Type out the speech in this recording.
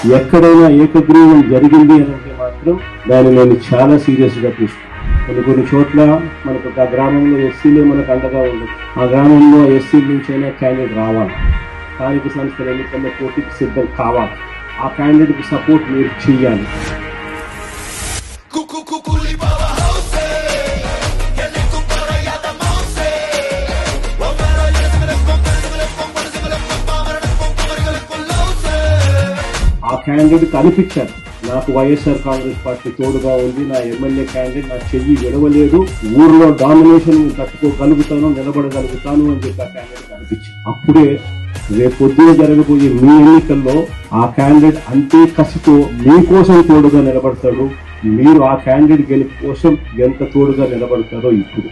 ఎక్కడైనా ఏకగ్రీవం జరిగింది అంటే మాత్రం దాన్ని నేను చాలా సీరియస్ గా తీసుకున్నాను. కొన్ని చోట్ల మనకు ఆ గ్రామంలో ఎస్సీలే మనకు అండగా ఉండదు. ఆ గ్రామంలో ఎస్సీల నుంచైనా క్యాండిడేట్ రావాలి, స్థానిక సంస్థల ఎన్నికల్లో పోటీకి సిద్ధం కావాలి, ఆ క్యాండిడేట్ కి సపోర్ట్ మీరు చేయాలి. ఆ క్యాండిడేట్ అనిపించారు, నాకు వైఎస్ఆర్ కాంగ్రెస్ పార్టీ తోడుగా ఉంది, నా ఎమ్మెల్యే క్యాండిడేట్ నా చెయ్యి విడవలేదు, ఊర్లో డామినేషన్ తట్టుకోగలుగుతాను, నిలబడగలుగుతాను అని చెప్పి ఆ క్యాండిడేట్ అనిపించింది. అప్పుడే రేపొద్దున జరగబోయే మీ ఎన్నికల్లో ఆ క్యాండిడేట్ అంతే కసితో మీకోసం తోడుగా నిలబడతాడు. మీరు ఆ క్యాండిడేట్ గెలుపు కోసం ఎంత తోడుగా నిలబడతారో ఇప్పుడు